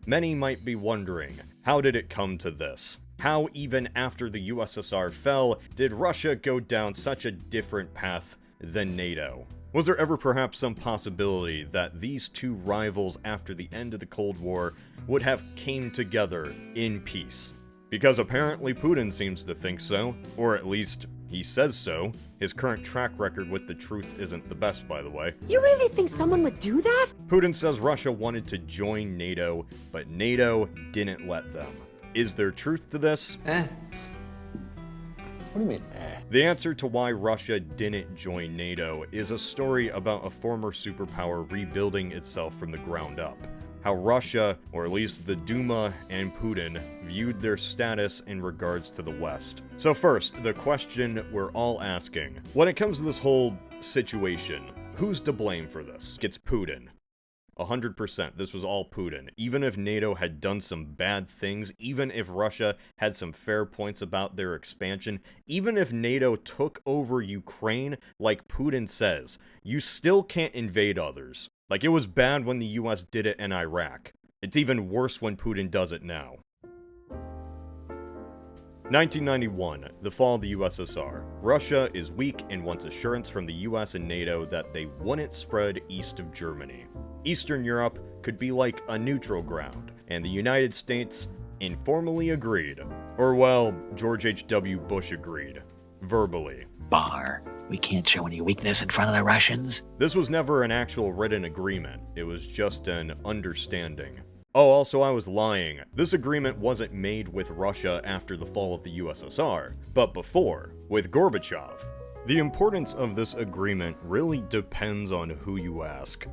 Many might be wondering, how did it come to this? How, even after the USSR fell, did Russia go down such a different path than NATO? Was there ever perhaps some possibility that these two rivals after the end of the Cold War would have came together in peace? Because apparently Putin seems to think so, or at least he says so. His current track record with the truth isn't the best, by the way. You really think someone would do that? Putin says Russia wanted to join NATO, but NATO didn't let them. Is there truth to this? What do you mean, The answer to why Russia didn't join NATO is a story about a former superpower rebuilding itself from the ground up. How Russia, or at least the Duma and Putin, viewed their status in regards to the West. So first, the question we're all asking. When it comes to this whole situation, who's to blame for this? It's Putin. 100%, this was all Putin. Even if NATO had done some bad things, even if Russia had some fair points about their expansion, even if NATO took over Ukraine, like Putin says, you still can't invade others. Like, it was bad when the US did it in Iraq. It's even worse when Putin does it now. 1991, the fall of the USSR. Russia is weak and wants assurance from the US and NATO that they wouldn't spread east of Germany. Eastern Europe could be like a neutral ground, and the United States informally agreed. Or, well, George H.W. Bush agreed. Verbally. Bar. We can't show any weakness in front of the Russians. This was never an actual written agreement. It was just an understanding. Oh, also, I was lying. This agreement wasn't made with Russia after the fall of the USSR, but before, with Gorbachev. The importance of this agreement really depends on who you ask.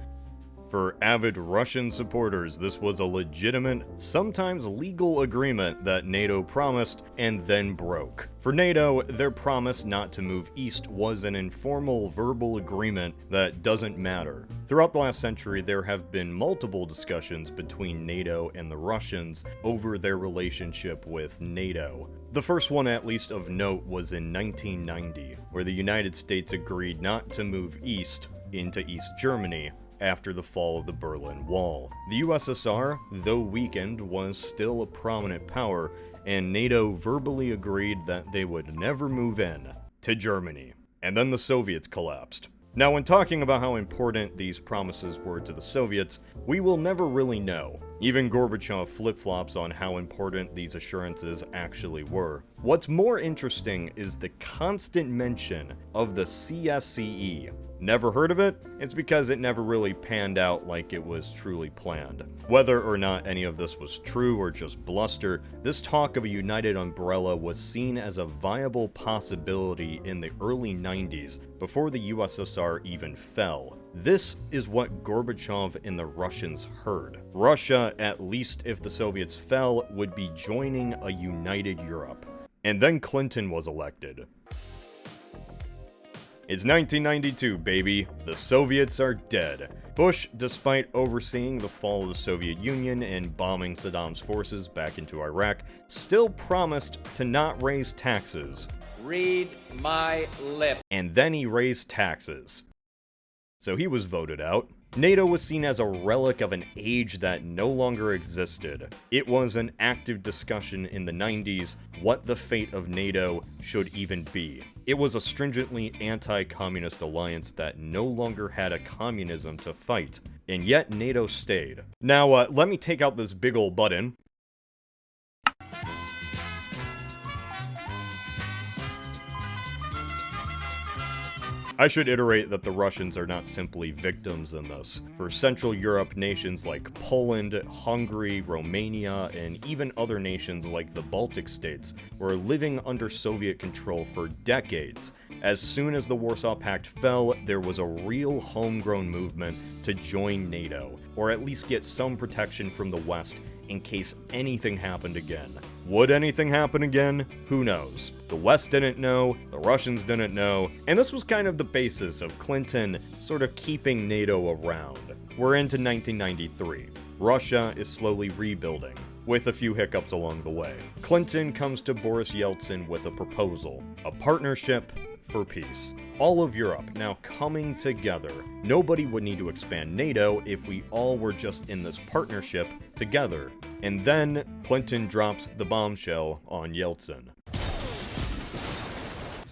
For avid Russian supporters, this was a legitimate, sometimes legal agreement that NATO promised and then broke. For NATO, their promise not to move east was an informal verbal agreement that doesn't matter. Throughout the last century, there have been multiple discussions between NATO and the Russians over their relationship with NATO. The first one, at least of note, was in 1990, where the United States agreed not to move east into East Germany after the fall of the Berlin Wall. The USSR, though weakened, was still a prominent power, and NATO verbally agreed that they would never move in to Germany. And then the Soviets collapsed. Now, when talking about how important these promises were to the Soviets, we will never really know. Even Gorbachev flip-flops on how important these assurances actually were. What's more interesting is the constant mention of the CSCE. Never heard of it? It's because it never really panned out like it was truly planned. Whether or not any of this was true or just bluster, this talk of a united umbrella was seen as a viable possibility in the early 90s, before the USSR even fell. This is what Gorbachev and the Russians heard. Russia, at least if the Soviets fell, would be joining a united Europe. And then Clinton was elected. It's 1992, baby. The Soviets are dead. Bush, despite overseeing the fall of the Soviet Union and bombing Saddam's forces back into Iraq, still promised to not raise taxes. Read my lips. And then he raised taxes. So he was voted out. NATO was seen as a relic of an age that no longer existed. It was an active discussion in the 90s what the fate of NATO should even be. It was a stringently anti-communist alliance that no longer had a communism to fight, and yet NATO stayed. Now, let me take out this big ol' button. I should iterate that the Russians are not simply victims in this. For Central Europe, nations like Poland, Hungary, Romania, and even other nations like the Baltic states were living under Soviet control for decades. As soon as the Warsaw Pact fell, there was a real homegrown movement to join NATO, or at least get some protection from the West in case anything happened again. Would anything happen again? Who knows? The West didn't know, the Russians didn't know, and this was kind of the basis of Clinton sort of keeping NATO around. We're into 1993. Russia is slowly rebuilding, with a few hiccups along the way. Clinton comes to Boris Yeltsin with a proposal, a partnership for peace. All of Europe now coming together. Nobody would need to expand NATO if we all were just in this partnership together. And then Clinton drops the bombshell on Yeltsin.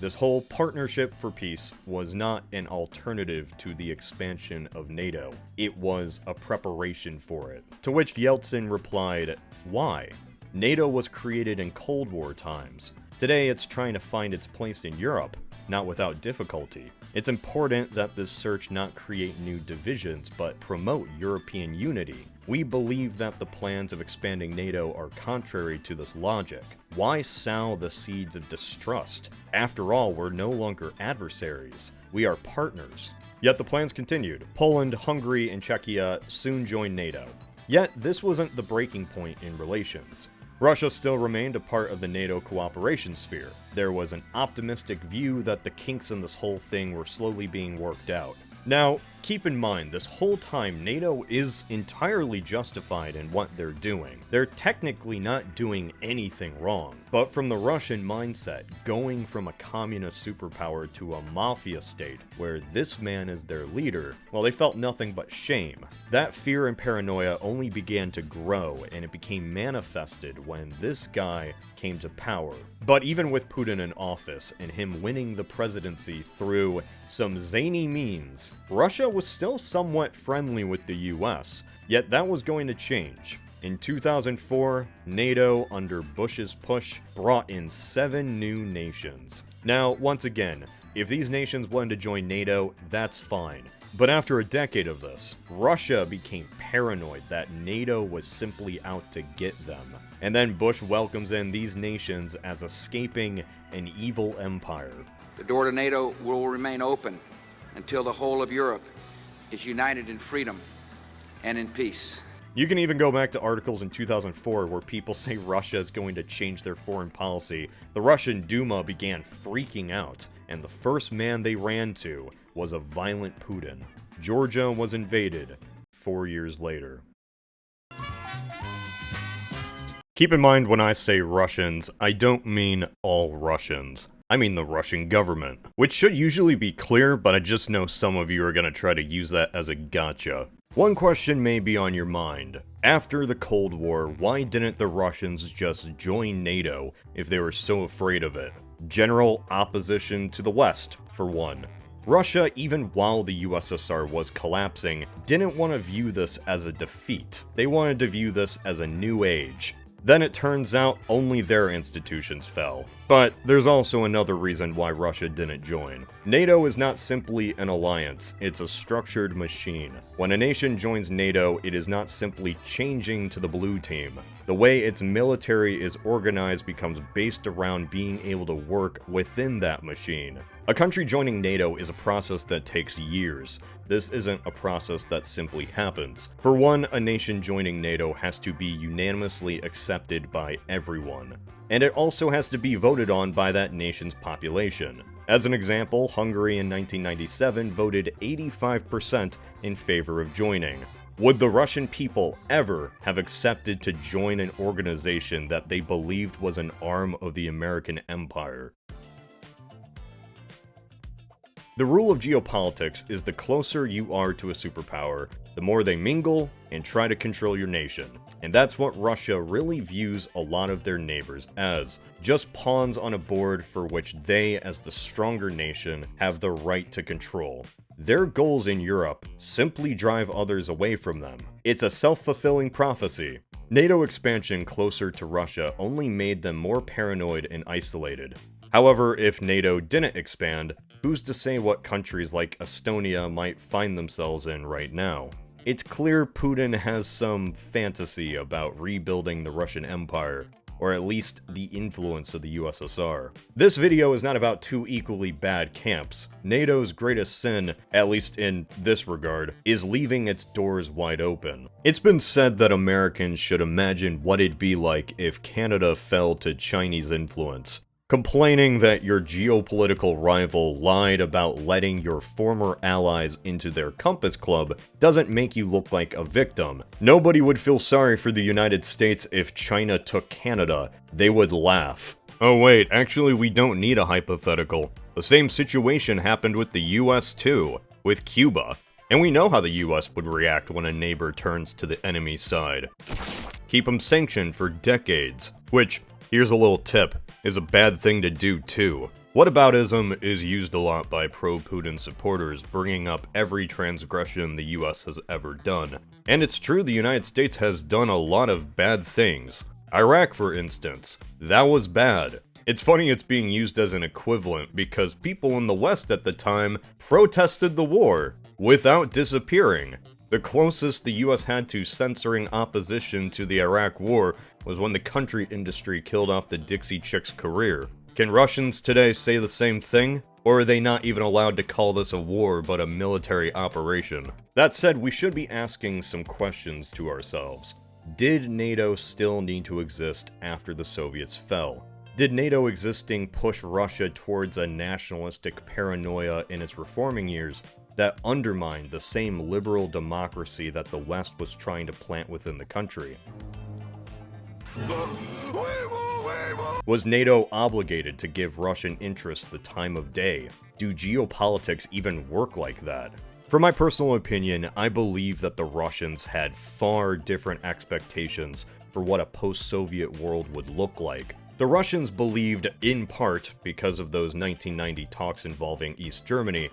This whole partnership for peace was not an alternative to the expansion of NATO. It was a preparation for it. To which Yeltsin replied, "Why? NATO was created in Cold War times. Today it's trying to find its place in Europe, not without difficulty. It's important that this search not create new divisions, but promote European unity. We believe that the plans of expanding NATO are contrary to this logic. Why sow the seeds of distrust? After all, we're no longer adversaries. We are partners." Yet the plans continued. Poland, Hungary, and Czechia soon joined NATO. Yet this wasn't the breaking point in relations. Russia still remained a part of the NATO cooperation sphere. There was an optimistic view that the kinks in this whole thing were slowly being worked out. Now, keep in mind, this whole time, NATO is entirely justified in what they're doing. They're technically not doing anything wrong. But from the Russian mindset, going from a communist superpower to a mafia state, where this man is their leader, well, they felt nothing but shame. That fear and paranoia only began to grow, and it became manifested when this guy came to power. But even with Putin in office, and him winning the presidency through some zany means, Russia was still somewhat friendly with the US, yet that was going to change. In 2004, NATO, under Bush's push, brought in 7 new nations. Now, once again, if these nations wanted to join NATO, that's fine. But after a decade of this, Russia became paranoid that NATO was simply out to get them. And then Bush welcomes in these nations as escaping an evil empire. The door to NATO will remain open until the whole of Europe is united in freedom and in peace. You can even go back to articles in 2004 where people say Russia is going to change their foreign policy. The Russian Duma began freaking out, and the first man they ran to was a violent Putin. Georgia was invaded 4 years later. Keep in mind when I say Russians, I don't mean all Russians. I mean the Russian government, which should usually be clear, but I just know some of you are going to try to use that as a gotcha. One question may be on your mind. After the Cold War, why didn't the Russians just join NATO if they were so afraid of it? General opposition to the West, for one. Russia, even while the USSR was collapsing, didn't want to view this as a defeat. They wanted to view this as a new age. Then it turns out only their institutions fell. But there's also another reason why Russia didn't join. NATO is not simply an alliance, it's a structured machine. When a nation joins NATO, it is not simply changing to the blue team. The way its military is organized becomes based around being able to work within that machine. A country joining NATO is a process that takes years. This isn't a process that simply happens. For one, a nation joining NATO has to be unanimously accepted by everyone. And it also has to be voted on by that nation's population. As an example, Hungary in 1997 voted 85% in favor of joining. Would the Russian people ever have accepted to join an organization that they believed was an arm of the American empire? The rule of geopolitics is the closer you are to a superpower, the more they mingle and try to control your nation. And that's what Russia really views a lot of their neighbors as, just pawns on a board for which they, as the stronger nation, have the right to control. Their goals in Europe simply drive others away from them. It's a self-fulfilling prophecy. NATO expansion closer to Russia only made them more paranoid and isolated. However, if NATO didn't expand, who's to say what countries like Estonia might find themselves in right now? It's clear Putin has some fantasy about rebuilding the Russian Empire, or at least the influence of the USSR. This video is not about two equally bad camps. NATO's greatest sin, at least in this regard, is leaving its doors wide open. It's been said that Americans should imagine what it'd be like if Canada fell to Chinese influence. Complaining that your geopolitical rival lied about letting your former allies into their compass club doesn't make you look like a victim. Nobody would feel sorry for the United States if China took Canada. They would laugh. Oh wait, actually we don't need a hypothetical. The same situation happened with the US too, with Cuba. And we know how the US would react when a neighbor turns to the enemy's side. keep them sanctioned for decades, which, here's a little tip, is a bad thing to do too. Whataboutism is used a lot by pro-Putin supporters, bringing up every transgression the US has ever done. And it's true the United States has done a lot of bad things. Iraq, for instance, that was bad. It's funny it's being used as an equivalent because people in the West at the time protested the war without disappearing. The closest the US had to censoring opposition to the Iraq war was when the country industry killed off the Dixie Chicks' career. Can Russians today say the same thing? Or are they not even allowed to call this a war but a military operation? That said, we should be asking some questions to ourselves. Did NATO still need to exist after the Soviets fell? Did NATO existing push Russia towards a nationalistic paranoia in its reforming years that undermined the same liberal democracy that the West was trying to plant within the country? Was NATO obligated to give Russian interests the time of day? Do geopolitics even work like that? From my personal opinion, I believe that the Russians had far different expectations for what a post-Soviet world would look like. The Russians believed, in part because of those 1990 talks involving East Germany,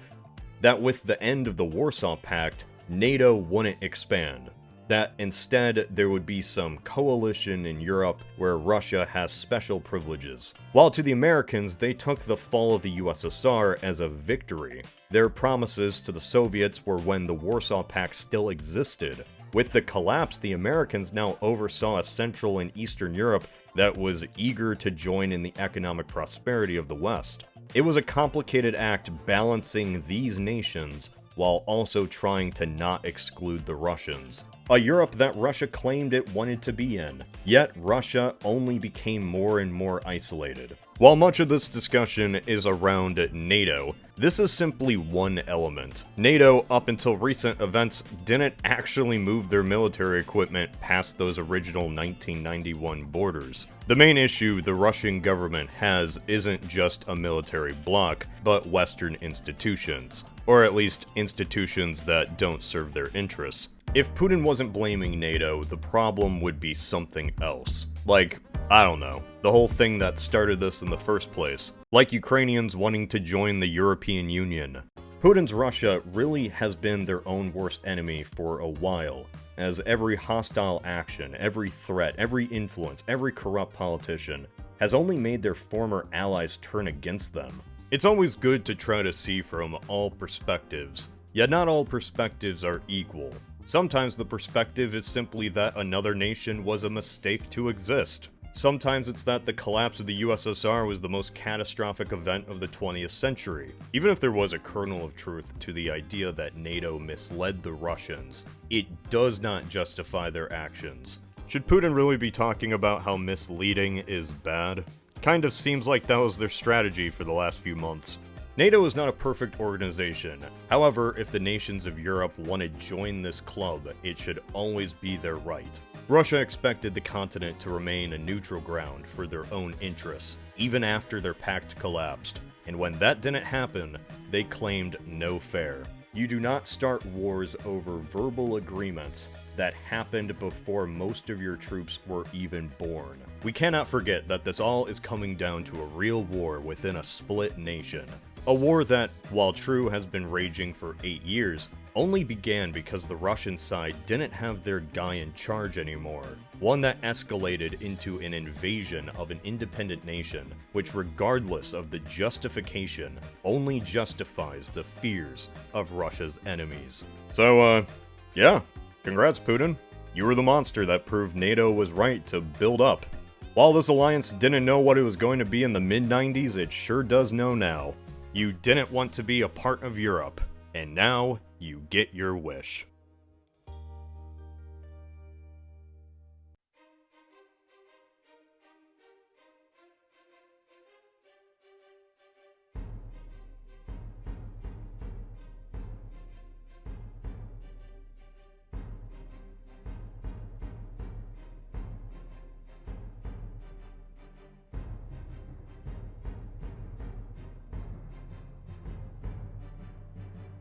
that with the end of the Warsaw Pact, NATO wouldn't expand. That instead, there would be some coalition in Europe where Russia has special privileges. While to the Americans, they took the fall of the USSR as a victory. Their promises to the Soviets were when the Warsaw Pact still existed. With the collapse, the Americans now oversaw a Central and Eastern Europe that was eager to join in the economic prosperity of the West. It was a complicated act balancing these nations while also trying to not exclude the Russians. A Europe that Russia claimed it wanted to be in, yet Russia only became more and more isolated. While much of this discussion is around NATO, this is simply one element. NATO, up until recent events, didn't actually move their military equipment past those original 1991 borders. The main issue the Russian government has isn't just a military bloc, but Western institutions. Or at least institutions that don't serve their interests. If Putin wasn't blaming NATO, the problem would be something else. Like, I don't know, the whole thing that started this in the first place. Like Ukrainians wanting to join the European Union. Putin's Russia really has been their own worst enemy for a while, as every hostile action, every threat, every influence, every corrupt politician has only made their former allies turn against them. It's always good to try to see from all perspectives, yet not all perspectives are equal. Sometimes the perspective is simply that another nation was a mistake to exist. Sometimes it's that the collapse of the USSR was the most catastrophic event of the 20th century. Even if there was a kernel of truth to the idea that NATO misled the Russians, it does not justify their actions. Should Putin really be talking about how misleading is bad? Kind of seems like that was their strategy for the last few months. NATO is not a perfect organization. However, if the nations of Europe want to join this club, it should always be their right. Russia expected the continent to remain a neutral ground for their own interests, even after their pact collapsed. And when that didn't happen, they claimed no fair. You do not start wars over verbal agreements that happened before most of your troops were even born. We cannot forget that this all is coming down to a real war within a split nation. A war that, while true has been raging for 8 years, only began because the Russian side didn't have their guy in charge anymore. One that escalated into an invasion of an independent nation, which regardless of the justification, only justifies the fears of Russia's enemies. So, yeah, congrats Putin. You were the monster that proved NATO was right to build up. While this alliance didn't know what it was going to be in the mid-90s, it sure does know now. You didn't want to be a part of Europe, and now you get your wish.